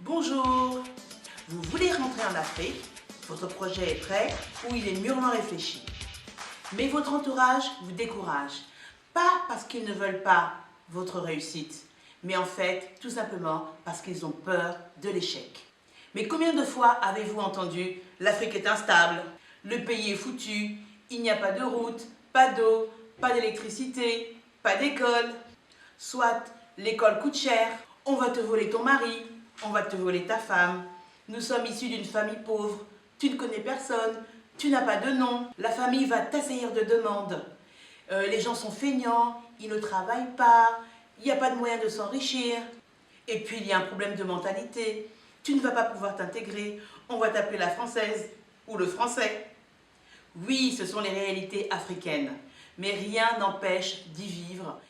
Bonjour, vous voulez rentrer en Afrique? Votre projet est prêt ou il est mûrement réfléchi? Mais votre entourage vous décourage, pas parce qu'ils ne veulent pas votre réussite, mais en fait tout simplement parce qu'ils ont peur de l'échec. Mais combien de fois avez-vous entendu « l'Afrique est instable, le pays est foutu, il n'y a pas de route, pas d'eau, pas d'électricité, pas d'école ». Soit l'école coûte cher, on va te voler ton mari, on va te voler ta femme. Nous sommes issus d'une famille pauvre, tu ne connais personne, tu n'as pas de nom. La famille va t'assaillir de demandes. Les gens sont feignants, ils ne travaillent pas, il n'y a pas de moyen de s'enrichir. Et puis il y a un problème de mentalité. Tu ne vas pas pouvoir t'intégrer, on va t'appeler la française ou le français. Oui, ce sont les réalités africaines, mais rien n'empêche d'y vivre.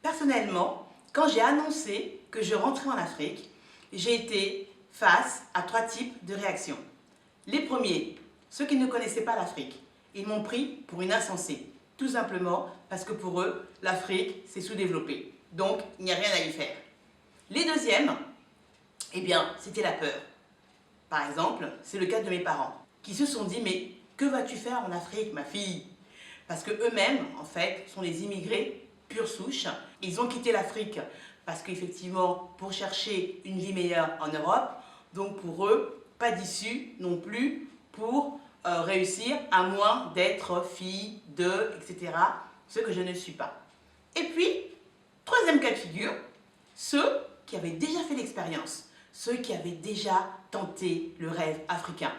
Personnellement, quand j'ai annoncé que je rentrais en Afrique, j'ai été face à 3 types de réactions. Les premiers, ceux qui ne connaissaient pas l'Afrique, ils m'ont pris pour une insensée. Tout simplement parce que pour eux, l'Afrique, c'est sous-développé. Donc, il n'y a rien à y faire. Les deuxièmes, eh bien, c'était la peur. Par exemple, c'est le cas de mes parents, qui se sont dit « Mais que vas-tu faire en Afrique, ma fille ?» Parce qu'eux-mêmes, en fait, sont des immigrés pure souche. Ils ont quitté l'Afrique parce qu'effectivement, pour chercher une vie meilleure en Europe, donc pour eux, pas d'issue non plus pour réussir, à moins d'être fille de, etc., ce que je ne suis pas. Et puis, troisième cas de figure, ceux qui avaient déjà fait l'expérience, ceux qui avaient déjà tenté le rêve africain.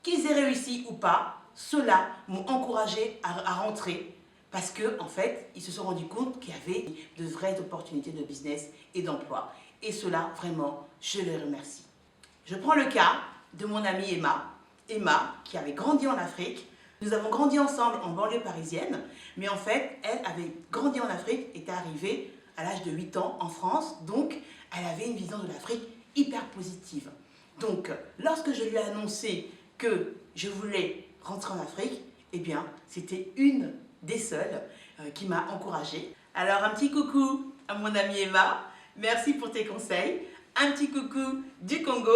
Qu'ils aient réussi ou pas, ceux-là m'ont encouragé à rentrer parce qu'en fait, ils se sont rendus compte qu'il y avait de vraies opportunités de business et d'emploi. Et cela, vraiment, je les remercie. Je prends le cas de mon amie Emma. Emma, qui avait grandi en Afrique. Nous avons grandi ensemble en banlieue parisienne, mais en fait, elle avait grandi en Afrique, était arrivée à l'âge de 8 ans en France, donc elle avait une vision de l'Afrique hyper positive. Donc, lorsque je lui ai annoncé que je voulais rentrer en Afrique, eh bien, c'était une des seules qui m'a encouragée. Alors, un petit coucou à mon amie Emma, merci pour tes conseils. Un petit coucou du Congo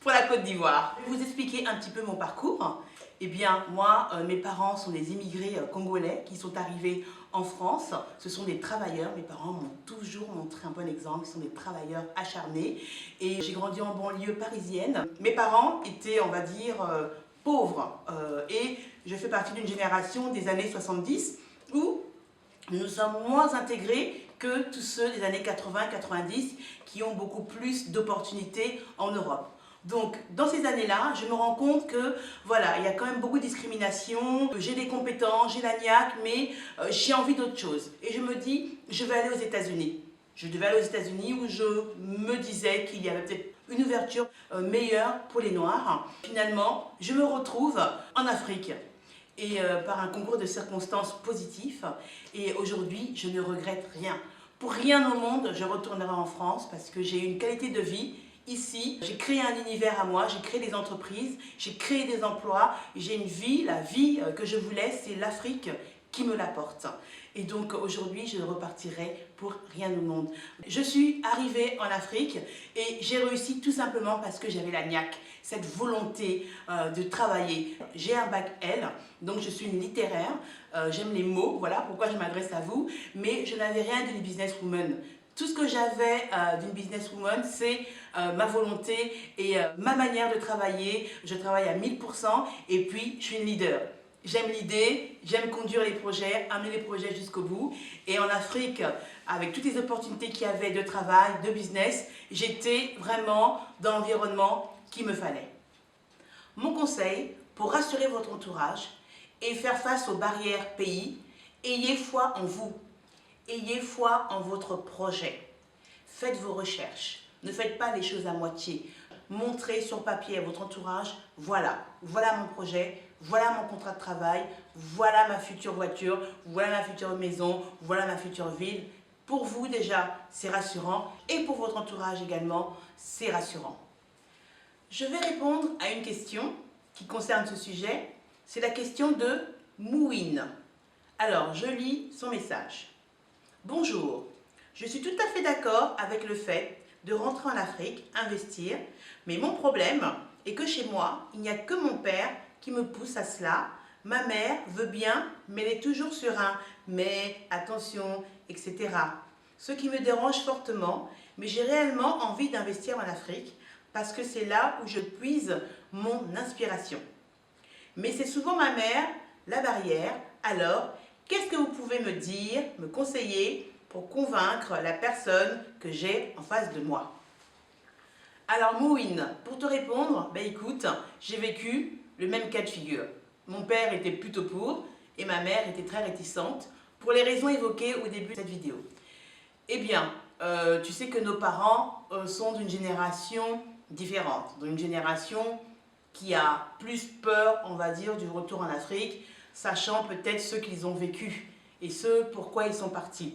pour la Côte d'Ivoire. Je vais vous expliquer un petit peu mon parcours. Eh bien, moi, mes parents sont des immigrés congolais qui sont arrivés en France. Ce sont des travailleurs. Mes parents m'ont toujours montré un bon exemple. Ils sont des travailleurs acharnés. Et j'ai grandi en banlieue parisienne. Mes parents étaient, on va dire, pauvres. Et je fais partie d'une génération des années 70 où nous sommes moins intégrés que tous ceux des années 80-90 qui ont beaucoup plus d'opportunités en Europe. Donc, dans ces années-là, je me rends compte que, voilà, il y a quand même beaucoup de discrimination, j'ai des compétences, j'ai la niaque, mais j'ai envie d'autre chose. Et je me dis, je vais aller aux États-Unis. Je devais aller aux États-Unis où je me disais qu'il y avait peut-être une ouverture meilleure pour les Noirs. Finalement, je me retrouve en Afrique. Et par un concours de circonstances positifs. Et aujourd'hui, je ne regrette rien. Pour rien au monde, je retournerai en France parce que j'ai une qualité de vie ici. J'ai créé un univers à moi, j'ai créé des entreprises, j'ai créé des emplois, j'ai une vie, la vie que je voulais, c'est l'Afrique qui me l'apporte. Et donc aujourd'hui, je repartirai pour rien au monde. Je suis arrivée en Afrique et j'ai réussi tout simplement parce que j'avais la niaque, cette volonté de travailler. J'ai un bac L, donc je suis une littéraire, j'aime les mots, voilà pourquoi je m'adresse à vous, mais je n'avais rien d'une businesswoman. Tout ce que j'avais d'une businesswoman, c'est ma volonté et ma manière de travailler. Je travaille à 1000% et puis je suis une leader. J'aime l'idée, j'aime conduire les projets, amener les projets jusqu'au bout. Et en Afrique, avec toutes les opportunités qu'il y avait de travail, de business, j'étais vraiment dans l'environnement qu'il me fallait. Mon conseil pour rassurer votre entourage et faire face aux barrières pays, ayez foi en vous. Ayez foi en votre projet. Faites vos recherches. Ne faites pas les choses à moitié. Montrez sur papier à votre entourage, voilà mon projet, voilà mon contrat de travail, voilà ma future voiture, voilà ma future maison, voilà ma future ville. Pour vous déjà, c'est rassurant et pour votre entourage également, c'est rassurant. Je vais répondre à une question qui concerne ce sujet. C'est la question de Mouine. Alors, je lis son message. Bonjour, je suis tout à fait d'accord avec le fait de rentrer en Afrique, investir. Mais mon problème est que chez moi, il n'y a que mon père qui me pousse à cela. Ma mère veut bien, mais elle est toujours sur un « mais, attention », etc. Ce qui me dérange fortement, mais j'ai réellement envie d'investir en Afrique parce que c'est là où je puise mon inspiration. Mais c'est souvent ma mère, la barrière. Alors, qu'est-ce que vous pouvez me dire, me conseiller pour convaincre la personne que j'ai en face de moi? Alors Mouine, pour te répondre, écoute, j'ai vécu le même cas de figure. Mon père était plutôt pour et ma mère était très réticente pour les raisons évoquées au début de cette vidéo. Eh bien, tu sais que nos parents sont d'une génération différente, d'une génération qui a plus peur, on va dire, du retour en Afrique, sachant peut-être ce qu'ils ont vécu et ce pourquoi ils sont partis.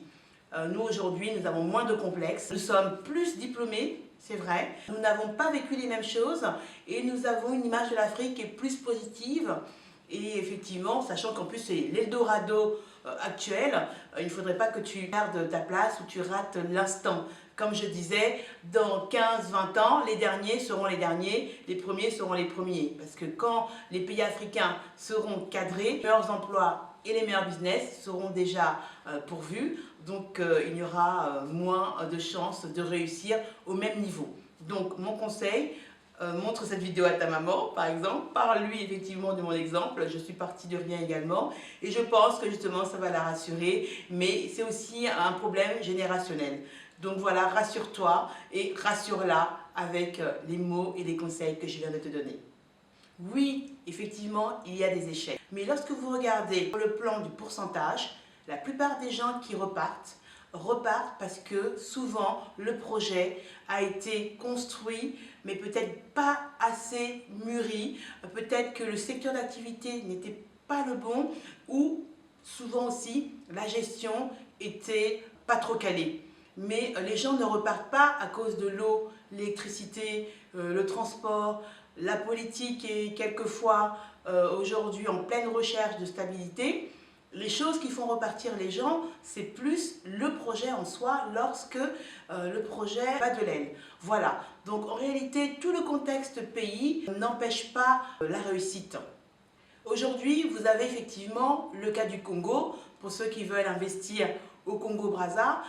Nous, aujourd'hui, nous avons moins de complexes, nous sommes plus diplômés, c'est vrai, nous n'avons pas vécu les mêmes choses et nous avons une image de l'Afrique qui est plus positive. Et effectivement, sachant qu'en plus c'est l'Eldorado actuel, il ne faudrait pas que tu perdes ta place ou tu rates l'instant. Comme je disais, dans 15-20 ans, les derniers seront les derniers, les premiers seront les premiers. Parce que quand les pays africains seront cadrés, les meilleurs emplois et les meilleurs business seront déjà pourvus. Donc il y aura moins de chances de réussir au même niveau. Donc mon conseil, montre cette vidéo à ta maman, par exemple, parle-lui effectivement de mon exemple, je suis partie de rien également, et je pense que justement ça va la rassurer, mais c'est aussi un problème générationnel. Donc voilà, rassure-toi et rassure-la avec les mots et les conseils que je viens de te donner. Oui, effectivement, il y a des échecs, mais lorsque vous regardez le plan du pourcentage, la plupart des gens qui repartent parce que souvent le projet a été construit mais peut-être pas assez mûri, peut-être que le secteur d'activité n'était pas le bon ou souvent aussi la gestion était pas trop calée. Mais les gens ne repartent pas à cause de l'eau, l'électricité, le transport, la politique est quelquefois aujourd'hui en pleine recherche de stabilité. Les choses qui font repartir les gens, c'est plus le projet en soi lorsque le projet bat de l'aile. Voilà, donc en réalité, tout le contexte pays n'empêche pas la réussite. Aujourd'hui, vous avez effectivement le cas du Congo. Pour ceux qui veulent investir au Congo-Brazza,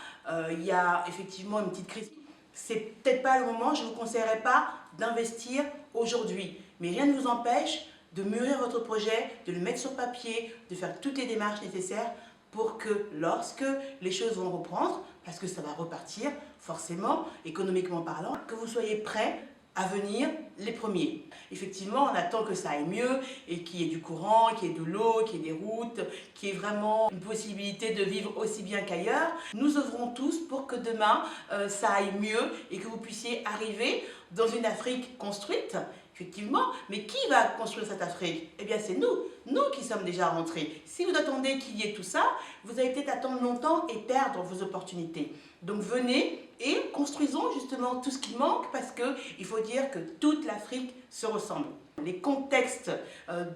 il y a effectivement une petite crise. C'est peut-être pas le moment, je ne vous conseillerais pas d'investir aujourd'hui. Mais rien ne vous empêche de mûrir votre projet, de le mettre sur papier, de faire toutes les démarches nécessaires pour que lorsque les choses vont reprendre, parce que ça va repartir forcément, économiquement parlant, que vous soyez prêts à venir les premiers. Effectivement, on attend que ça aille mieux et qu'il y ait du courant, qu'il y ait de l'eau, qu'il y ait des routes, qu'il y ait vraiment une possibilité de vivre aussi bien qu'ailleurs. Nous œuvrons tous pour que demain, ça aille mieux et que vous puissiez arriver dans une Afrique construite. Effectivement, mais qui va construire cette Afrique? Eh bien, c'est nous qui sommes déjà rentrés. Si vous attendez qu'il y ait tout ça, vous allez peut-être attendre longtemps et perdre vos opportunités. Donc, venez et construisons justement tout ce qui manque parce qu'il faut dire que toute l'Afrique se ressemble. Les contextes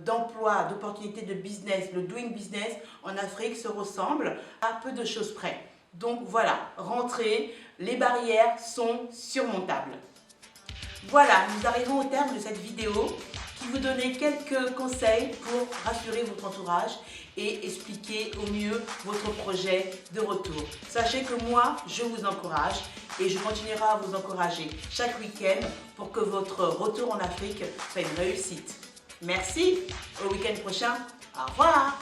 d'emploi, d'opportunités de business, le doing business en Afrique se ressemblent à peu de choses près. Donc, voilà, rentrez, les barrières sont surmontables. Voilà, nous arrivons au terme de cette vidéo qui vous donnait quelques conseils pour rassurer votre entourage et expliquer au mieux votre projet de retour. Sachez que moi, je vous encourage et je continuerai à vous encourager chaque week-end pour que votre retour en Afrique soit une réussite. Merci, au week-end prochain, au revoir.